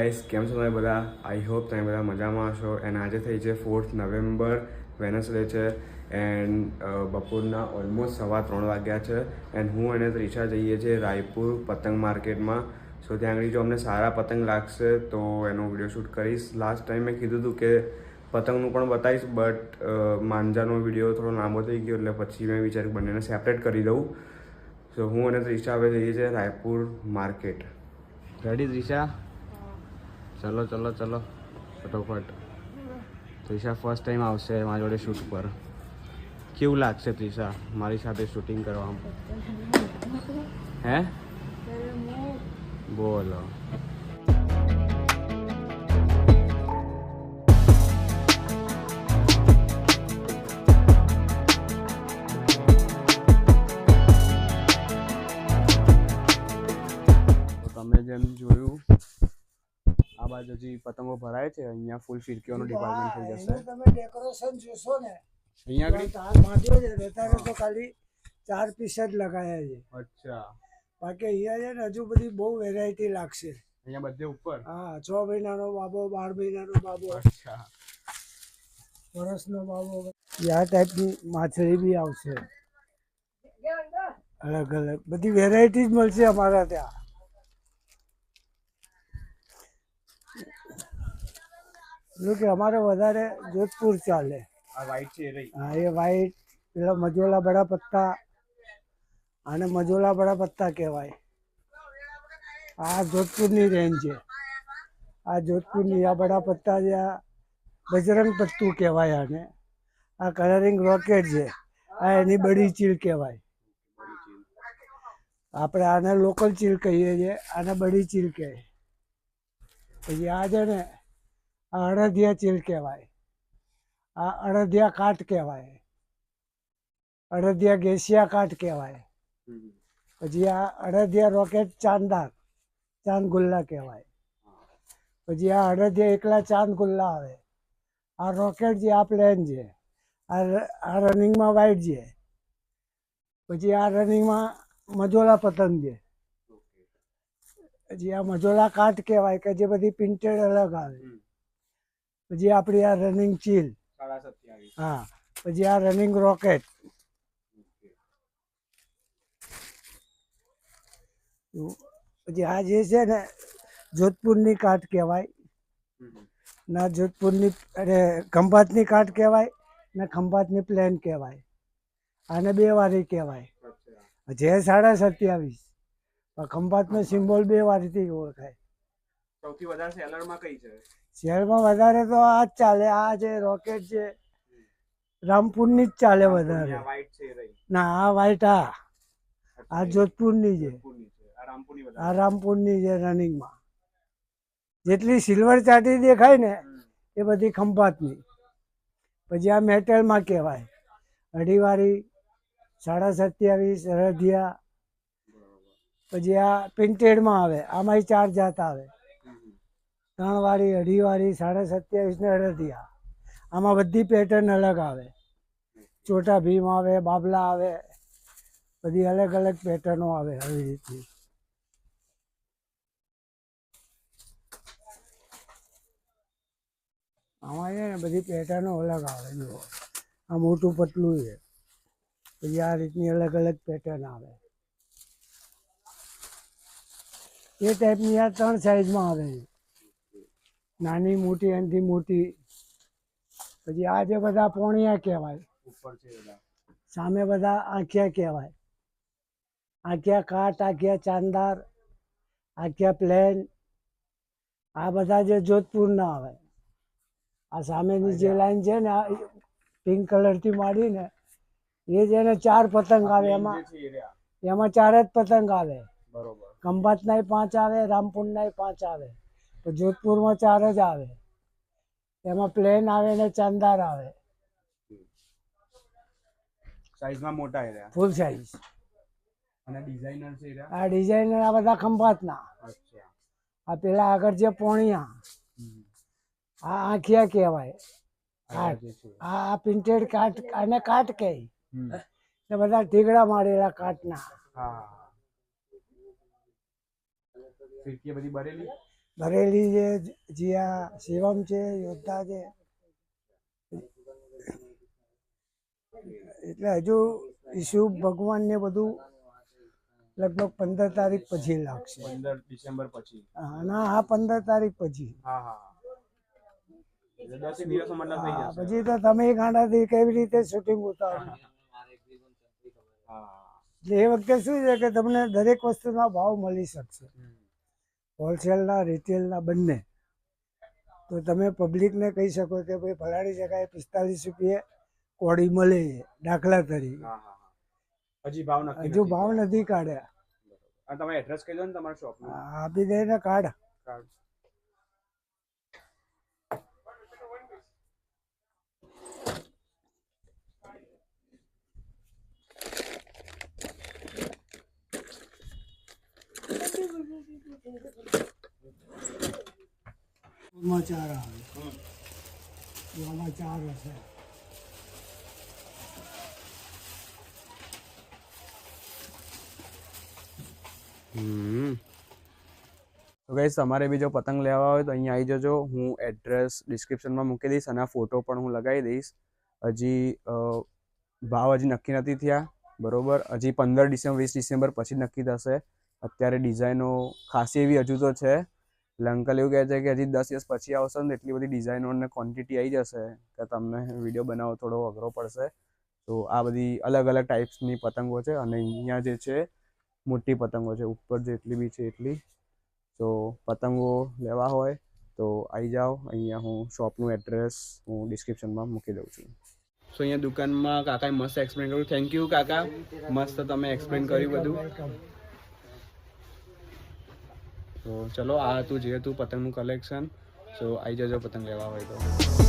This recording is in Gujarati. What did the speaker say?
ગાઈસ, કેમ છો તમે બધા? આઈ હોપ તમે બધા મજામાં હશો. એન્ડ આજે થઈ છે 4th નવેમ્બર, વેનસડે છે. એન્ડ બપોરના ઓલમોસ્ટ 3:15 વાગ્યા છે. એન્ડ હું અને ત્રિષા જઈએ છીએ રાયપુર પતંગ માર્કેટમાં. સો ત્યાં આગળ જો અમને સારા પતંગ લાગશે તો એનો વિડીયો શૂટ કરીશ. લાસ્ટ ટાઈમ મેં કીધું હતું કે પતંગનું પણ બતાવીશ, બટ માંજાનો વિડીયો થોડો લાંબો થઈ ગયો એટલે પછી મેં વિચાર્યું બંનેને સેપરેટ કરી દઉં. સો હું અને ત્રિષા હવે જઈએ છીએ રાયપુર માર્કેટ. રેડી ત્રિષા? ચલો ચલો ચલો ફટોફટ. ત્રિષા ફર્સ્ટ ટાઈમ આવશે મારી જોડે શૂટ પર. કેવું લાગશે ત્રિષા મારી સાથે શૂટિંગ કરવામાં? હે બોલો. તમે જેમ જોયું આ બાજુ હજી પતંગો ભરાય છે. અહીંયા ફૂલ ફિરકીઓનું ડિપાર્ટમેન્ટ થઈ જશે. તમે ડેકોરેશન જોશો ને અહીંયા આગળ તાર બાંધ્યો છે અત્યારે તો ખાલી 4 પીસ જ લગાયા છે. અચ્છા, બાકી અહીંયા છે ને હજુ બધી બહુ વેરાયટી લાગશે. અહીંયા બધે ઉપર? હા, 6 મહિનાનો બાબો, 12 મહિનાનો બાબો, અચ્છા, વર્ષનો બાબો, આ ટાઈપની માછલી બી આવશે. અલગ અલગ બધી વેરાયટી જ મળશે અમારા ત્યાં. જો કે અમારે વધારે જોધપુર ચાલે. આ વ્હાઈટ છે એ રહી. હા, એ વ્હાઈટ પેલા મજોલા બડા પત્તા, આને મજોલા બડા પત્તા કહેવાય. આ જોધપુરની રેન્જ છે. આ જોધપુરની આ બડા પત્તા છે. આ બજરંગ પત્તું કહેવાય આને. આ કલરિંગ રોકેટ છે. આ એની બડી ચીલ કહેવાય. આપણે આને લોકલ ચીલ કહીએ છીએ, આને બડી ચીલ કહે. પછી આ છે ને આ અડદિયા ચીલ કહેવાય. આ અડદિયા કાટ કહેવાય. અડદિયા ગેસિયા કાટ કહેવાય. પછી આ અડદિયા રોકેટ ચાંદાર ચાંદ ગુલ્લા કહેવાય. પછી આ અડદિયા એકલા ચાંદ ગુલ્લા આવે. આ રોકેટ જે આ પ્લેન છે. આ રનિંગમાં વાઇટ છે. પછી આ રનિંગમાં મજોલા પતંગ છે. પછી આ મજોલા કાટ કહેવાય કે જે બધી પ્રિન્ટેડ અલગ આવે. પછી આપણી આ રનિંગ ચીલ. હા, પછી આ રનિંગ રોકેટ. પછી આ જે છે ને જોધપુરની કાટ કહેવાય. ના જોધપુરની અરે ખંભાતની કાટ કહેવાય ને ખંભાતની પ્લેન કહેવાય. આને 2 વારી કહેવાય. જે 27.5. ખંભાતનો સિમ્બોલ 2 વારીથી ઓળખાય. સૌથી વધારે સેલરમાં કઈ છે? શહેરમાં વધારે તો આ જ ચાલે. આ જે રોકેટ છે રામપુરની જ ચાલે વધારે. વ્હાઈટ છે એ રહી. ના, આ વ્હાઈટ આ જોધપુરની છે. આ રામપુરની છે રનિંગમાં. જેટલી સિલ્વર ચાટી દેખાય ને એ બધી ખંભાતની. પછી આ મેટલમાં કહેવાય. 2.5 વારી, 27.5 અડદિયા. પછી આ પ્રિન્ટેડમાં આવે. આમાંય 4 જાત આવે. 3 વારી, 2.5 વારી, 27.5 ને અડદિયા. આમાં બધી પેટર્ન અલગ આવે. ચોટા ભીમ આવે, બાબલા આવે, બધી અલગ અલગ પેટર્નો આવે આવી રીતની. આમાં છે ને બધી પેટર્નો અલગ આવે. જુઓ, આ મોટું પતલું છે. પછી આ રીતની અલગ અલગ પેટર્ન આવે. એ ટાઈપની આ 3 સાઈઝમાં આવે છે. નાની, મોટી, એનાથી મોટી. પછી આ જે બધા પોણિયા કહેવાય. સામે બધા આંખિયા કહેવાય. આંખિયા કાટ, આંખિયા ચાંદાર, આંખિયા પ્લેન. આ બધા જે જોધપુરના આવે. આ સામેની જે લાઈન છે ને પિંક કલરથી માંડીને એ જ એને 4 પતંગ આવે. એમાં 4 જ પતંગ આવે. ખંભાતના 5 આવે, રામપુરના 5 આવે. તો જોધપુરમાં 4 જ આવે. એમાં પ્લેન આવે ને ચાંદાર આવે. સાઈઝમાં મોટા એરિયા, ફૂલ સાઈઝ. અને ડિઝાઇનર છે એરિયા. આ ડિઝાઇનર આ બધા ખંભાતના. અચ્છા. આ પેલા આગળ જે પોણિયા આ આંખિયા કહેવાય. કાટ આ પ્રિન્ટેડ કાટ અને કાટ કહે. એ બધા ઠીકડા મારેલા કાટના. હા, ફિરકી બધી ભરેલી. બરેલી છે, જીયા શિવમ છે, યોદ્ધા છે, એટલે હજુ ઈસુ ભગવાન ને બધું લગભગ 15 તારીખ પછી લાગશે. 15 ડિસેમ્બર પછી. ના હા 15 તારીખ પછી. હા હા 10 દિવસ મતલબ થઈ જશે. પછી તો તમે ગાંડાથી કેવી રીતે શૂટિંગ ઉતારો. એટલે એ વખતે શું છે કે તમને દરેક વસ્તુના ભાવ મળી શકશે, હોલસેલના રિટેલના બંને. તો તમે પબ્લિકને કહી શકો કે ભાઈ ફલાણી જગ્યાએ 45 રૂપિયે કોડી મળે છે દાખલા તરીકે. હજી ભાવ નક્કી હજુ ભાવ નથી કાઢ્યા. તમે એડ્રેસ કહી દો ને તમારા શોપનું. આપી દે ને કાર્ડ. આમાં 4 આવે, આમાં 4 હશે. તો ગાઈસ તમારે બી જો પતંગ લેવા હોય તો અહીંયા આવી જજો. હું એડ્રેસ ડિસ્ક્રિપ્શનમાં મૂકી દઈશ અને આ ફોટો પણ હું લગાવી દઈશ. હજી ભાવ હજી નક્કી નથી થયા, બરોબર. હજી 15 ડિસેમ્બર 20 ડિસેમ્બર પછી નક્કી થશે. અત્યારે ડિઝાઇનો ખાસી એવી હજુ તો છે. એટલે અંકલ એવું કહે છે કે હજી 10 દિવસ પછી આવશે ને એટલી બધી ડિઝાઇનો અને ક્વોન્ટિટી આવી જશે કે તમને વિડીયો બનાવવો થોડો અઘરો પડશે. તો આ બધી અલગ અલગ ટાઈપ્સની પતંગો છે અને અહીંયા જે છે મોટી પતંગો છે, ઉપર જેટલી બી છે એટલી. તો પતંગો લેવા હોય તો આવી જાઓ. અહીંયા હું શોપનું એડ્રેસ હું ડિસ્ક્રિપ્શનમાં મૂકી દઉં છું. સો અહીંયા દુકાનમાં કાકાએ મસ્ત એક્સપ્લેન કર્યું. થેન્ક યુ કાકા, મસ્ત તમે એક્સપ્લેન કર્યું બધું. તો ચલો આ હતું જે હતું પતંગનું કલેક્શન. સો આવી જજો પતંગ લેવા હોય તો.